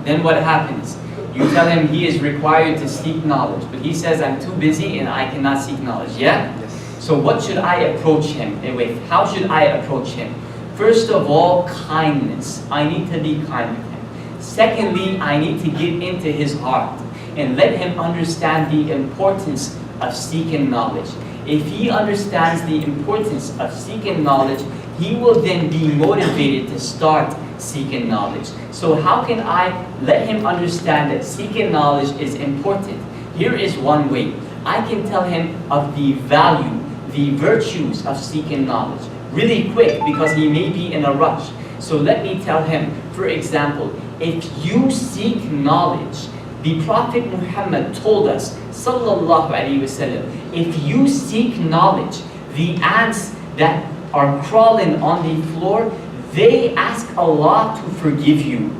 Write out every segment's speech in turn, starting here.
Then what happens? You tell him he is required to seek knowledge, but he says, I'm too busy and I cannot seek knowledge. Yeah? Yes. So what should I approach him with? How should I approach him? First of all, kindness. I need to be kind with him. Secondly, I need to get into his heart and let him understand the importance of seeking knowledge. If he understands the importance of seeking knowledge, he will then be motivated to start seeking knowledge. So how can I let him understand that seeking knowledge is important? Here is one way. I can tell him of the value, the virtues of seeking knowledge really quick because he may be in a rush. So let me tell him, for example, if you seek knowledge, the Prophet Muhammad told us, sallallahu alaihi wasallam, if you seek knowledge, the ants that are crawling on the floor, they ask Allah to forgive you.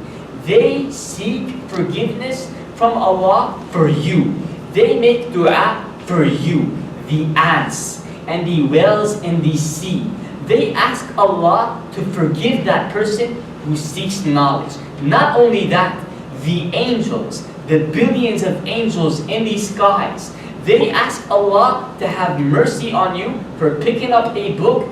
They seek forgiveness from Allah for you. They make dua for you. The ants and the whales in the sea, they ask Allah to forgive that person who seeks knowledge. Not only that, the angels, the billions of angels in the skies, they ask Allah to have mercy on you for picking up a book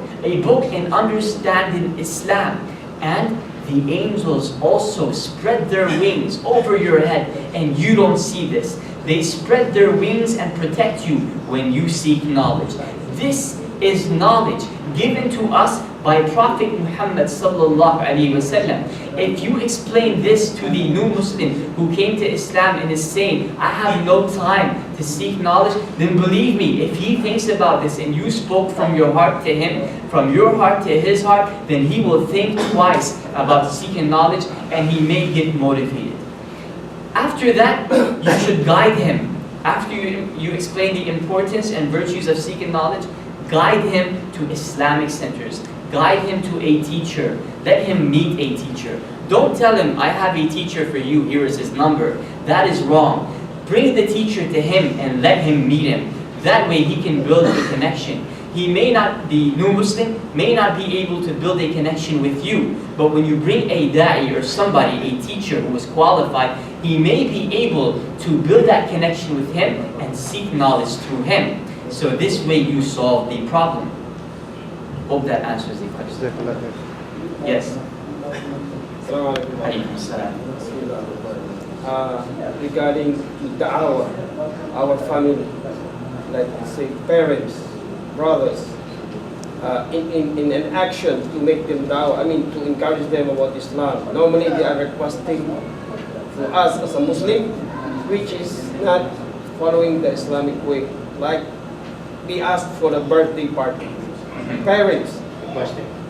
and understanding Islam. And the angels also spread their wings over your head, and you don't see this. They spread their wings and protect you when you seek knowledge. This is knowledge given to us by Prophet Muhammad sallallahu alaihi wasallam. If you explain this to the new Muslim who came to Islam and is saying, I have no time to seek knowledge, then believe me, if he thinks about this and you spoke from your heart to him, from your heart to his heart, then he will think twice about seeking knowledge and he may get motivated. After that, you should guide him. After you explain the importance and virtues of seeking knowledge, guide him to Islamic centers. Guide him to a teacher. Let him meet a teacher. Don't tell him, I have a teacher for you, here is his number. That is wrong. Bring the teacher to him and let him meet him. That way he can build a connection. He may not, the new Muslim, may not be able to build a connection with you. But when you bring a da'i or somebody, a teacher who is qualified, he may be able to build that connection with him and seek knowledge through him. So this way you solve the problem. Hope that answers the question. Yes. Alaykum salam. Regarding da'wah, our family, like say parents, brothers, in an action to make them da'wah, I mean to encourage them about Islam. Normally they are requesting for us as a Muslim, which is not following the Islamic way. Like we asked for the birthday party. Parents,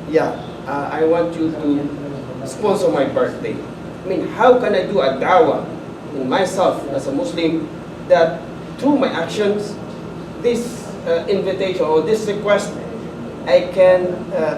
yeah, I want you to sponsor my birthday. I mean, how can I do a da'wah in myself as a Muslim that through my actions, this invitation or this request, I can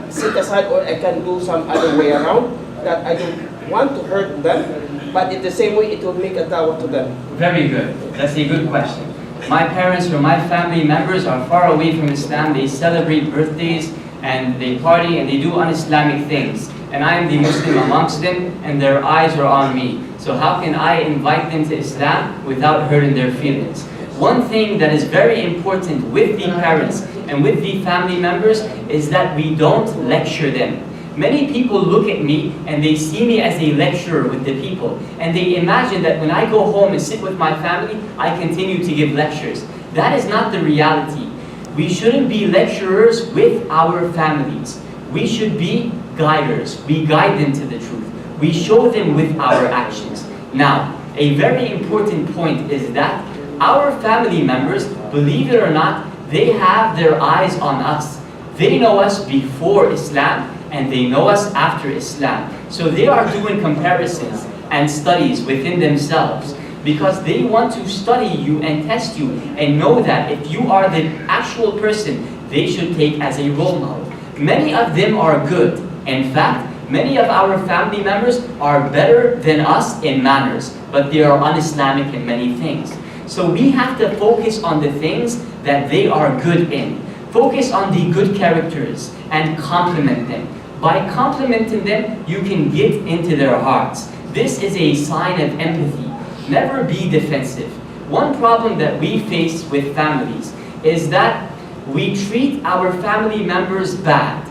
set aside or I can do some other way around that I don't want to hurt them, but in the same way it will make a da'wah to them. Very good. That's a good question. My parents or my family members are far away from Islam. They celebrate birthdays and they party and they do un-Islamic things. And I am the Muslim amongst them and their eyes are on me. So how can I invite them to Islam without hurting their feelings? One thing that is very important with the parents and with the family members is that we don't lecture them. Many people look at me and they see me as a lecturer with the people. And they imagine that when I go home and sit with my family, I continue to give lectures. That is not the reality. We shouldn't be lecturers with our families. We should be guiders. We guide them to the truth. We show them with our actions. Now, a very important point is that our family members, believe it or not, they have their eyes on us. They know us before Islam and they know us after Islam. So they are doing comparisons and studies within themselves because they want to study you and test you and know that if you are the actual person they should take as a role model. Many of them are good. In fact, many of our family members are better than us in manners, but they are un-Islamic in many things. So we have to focus on the things that they are good in. Focus on the good characters and compliment them. By complimenting them, you can get into their hearts. This is a sign of empathy. Never be defensive. One problem that we face with families is that we treat our family members bad.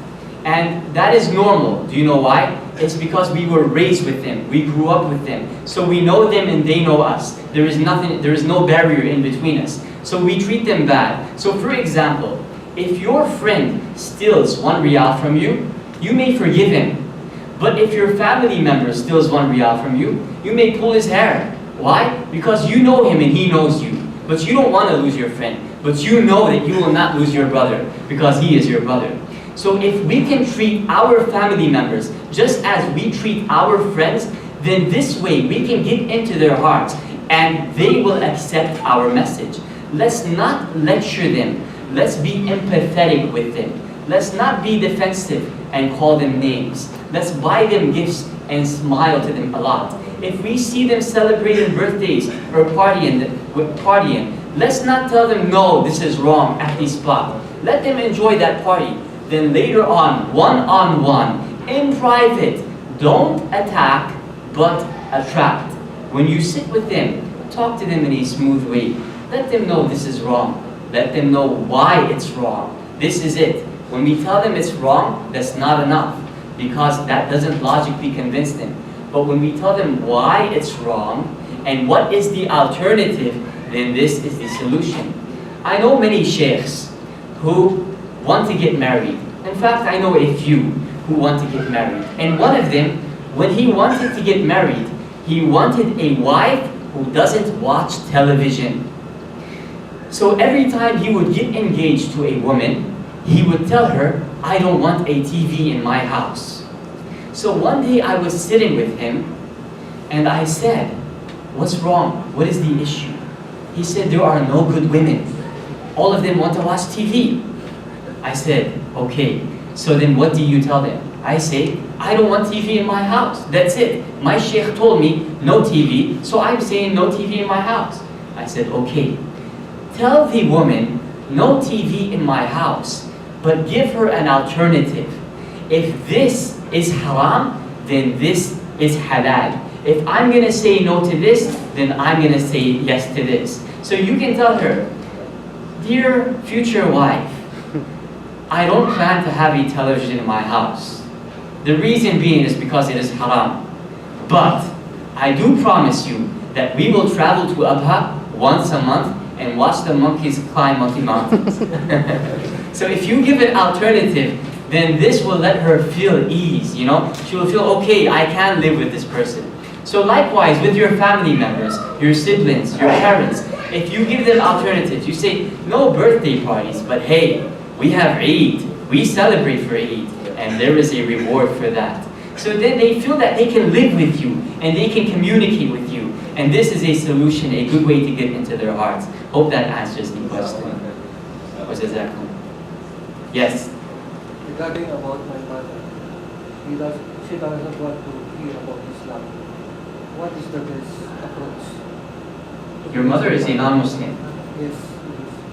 And that is normal. Do you know why? It's because we were raised with them. We grew up with them. So we know them and they know us. There is no barrier in between us. So we treat them bad. So for example, if your friend steals 1 riyal from you, you may forgive him. But if your family member steals 1 riyal from you, you may pull his hair. Why? Because you know him and he knows you. But you don't want to lose your friend. But you know that you will not lose your brother because he is your brother. So if we can treat our family members just as we treat our friends, then this way we can get into their hearts and they will accept our message. Let's not lecture them. Let's be empathetic with them. Let's not be defensive and call them names. Let's buy them gifts and smile to them a lot. If we see them celebrating birthdays or partying, let's not tell them, no, this is wrong at this spot. Let them enjoy that party. Then later on, one-on-one, in private, don't attack, but attract. When you sit with them, talk to them in a smooth way. Let them know this is wrong. Let them know why it's wrong. This is it. When we tell them it's wrong, that's not enough, because that doesn't logically convince them. But when we tell them why it's wrong and what is the alternative, then this is the solution. I know many sheikhs who want to get married. In fact, I know a few who want to get married. And one of them, when he wanted to get married, he wanted a wife who doesn't watch television. So every time he would get engaged to a woman, he would tell her, I don't want a TV in my house. So one day I was sitting with him and I said, what's wrong? What is the issue? He said, there are no good women. All of them want to watch TV. I said, okay, so then what do you tell them? I say, I don't want TV in my house. That's it. My sheikh told me no TV, so I'm saying no TV in my house. I said, okay. Tell the woman, no TV in my house, but give her an alternative. If this is haram, then this is halal. If I'm going to say no to this, then I'm going to say yes to this. So you can tell her, dear future wife, I don't plan to have a television in my house. The reason being is because it is haram. But I do promise you that we will travel to Abha once a month and watch the monkeys climb monkey mountains. So if you give an alternative, then this will let her feel ease, you know? She will feel, okay, I can live with this person. So likewise, with your family members, your siblings, your parents, if you give them alternatives, you say, no birthday parties, but hey, we have Eid, we celebrate for Eid, and there is a reward for that. So then they feel that they can live with you, and they can communicate with you, and this is a solution, a good way to get into their hearts. Hope that answers the question. What's that? Yes? Regarding about my mother, she doesn't want to hear about Islam. What is the best approach? Your mother is a non-Muslim, Yes,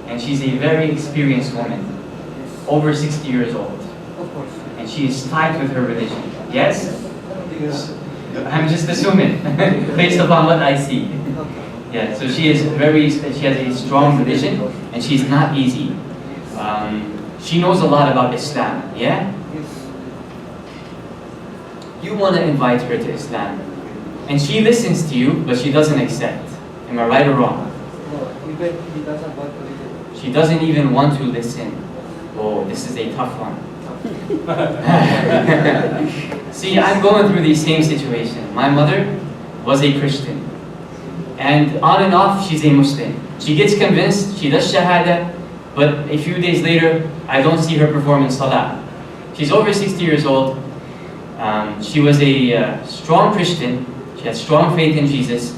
and she's a very experienced woman, yes, over 60 years old, of course. and she is tied with her religion. Yes? Yes. I'm just assuming, based upon what I see. Okay. Yeah, so she has a strong religion, and she's not easy. She knows a lot about Islam, yeah? Yes. You want to invite her to Islam, and she listens to you, but she doesn't accept. Am I right or wrong? No, even he doesn't want to listen. She doesn't even want to listen. Oh, this is a tough one. See, I'm going through the same situation. My mother was a Christian, and on and off she's a Muslim. She gets convinced, she does shahada, but a few days later I don't see her performing salah. She's over 60 years old. She was a strong Christian. She had strong faith in Jesus.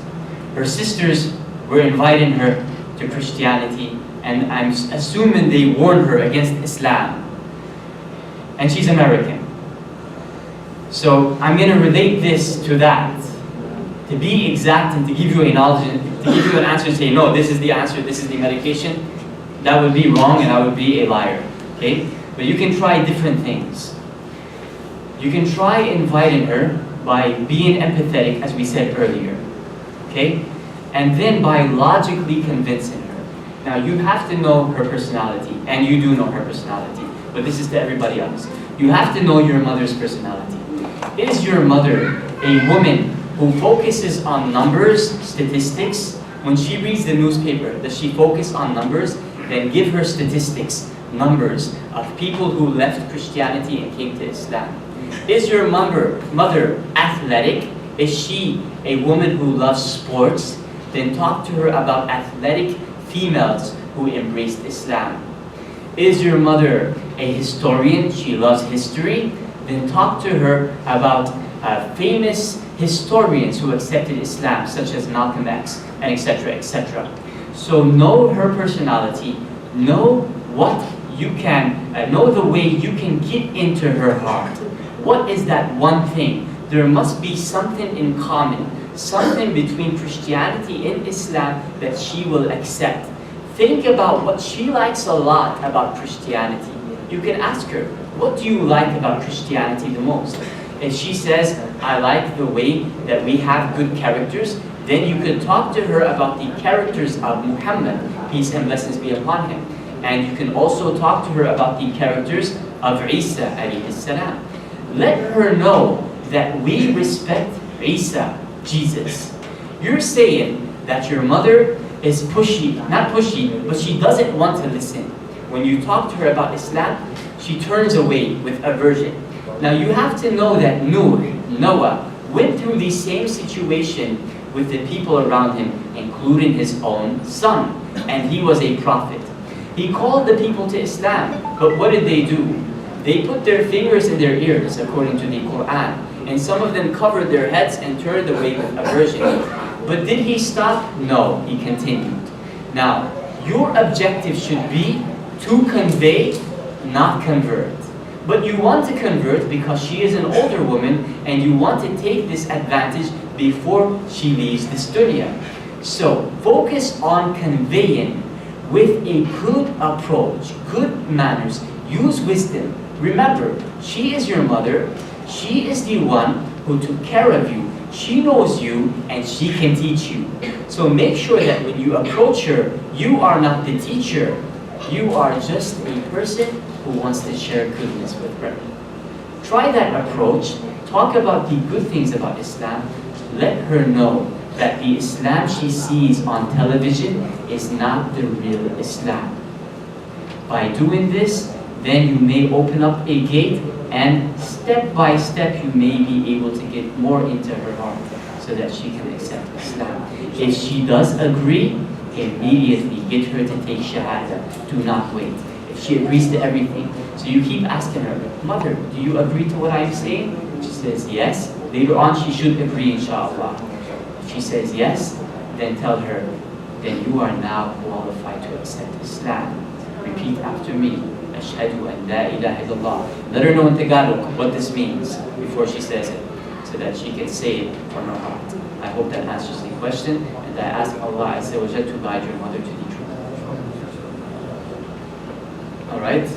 Her sisters were inviting her to Christianity, and I'm assuming they warned her against Islam. And she's American. So I'm going to relate this to that. To be exact and to give you a knowledge, to give you an answer and say, no, this is the answer, this is the medication, that would be wrong and I would be a liar. Okay? But you can try different things. You can try inviting her by being empathetic, as we said earlier, okay? And then by logically convincing her. Now you have to know her personality, and you do know her personality, but this is to everybody else. You have to know your mother's personality. Is your mother a woman who focuses on numbers, statistics? When she reads the newspaper, does she focus on numbers? Then give her statistics, numbers of people who left Christianity and came to Islam. Is your mother athletic? Is she a woman who loves sports? Then talk to her about athletic females who embraced Islam. Is your mother a historian? She loves history? Then talk to her about famous historians who accepted Islam, such as Malcolm X, and etc., etc. So know her personality, know what you can, know the way you can get into her heart. What is that one thing? There must be something in common, something between Christianity and Islam that she will accept. Think about what she likes a lot about Christianity. You can ask her, what do you like about Christianity the most? If she says, I like the way that we have good characters, then you could talk to her about the characters of Muhammad, peace and blessings be upon him. And you can also talk to her about the characters of Isa alayhi salam. Let her know that we respect Isa, Jesus. You're saying that your mother is pushy, not pushy, but she doesn't want to listen. When you talk to her about Islam, she turns away with aversion. Now you have to know that Noah, went through the same situation with the people around him, including his own son, and he was a prophet. He called the people to Islam, but what did they do? They put their fingers in their ears, according to the Quran, and some of them covered their heads and turned away with aversion. But did he stop? No, he continued. Now, your objective should be to convey, not convert. But you want to convert because she is an older woman and you want to take this advantage before she leaves this dunya. So, focus on conveying with a good approach, good manners, use wisdom. Remember, she is your mother, she is the one who took care of you. She knows you and she can teach you. So make sure that when you approach her, you are not the teacher. You are just a person who wants to share goodness with her. Try that approach. Talk about the good things about Islam. Let her know that the Islam she sees on television is not the real Islam. By doing this, then you may open up a gate, and step by step you may be able to get more into her heart so that she can accept Islam. If she does agree, immediately get her to take Shahada. Do not wait. If she agrees to everything, so you keep asking her, Mother, do you agree to what I'm saying? She says yes. Later on she should agree, inshallah. If she says yes, then tell her, then you are now qualified to accept Islam. Repeat after me. Ashhadu an la ilaha illallah. Let her know in Tagalog what this means before she says it, so that she can say it from her heart. I hope that answers the question, and I ask Allah Azza wa Jalla to guide your mother to the truth. Alright?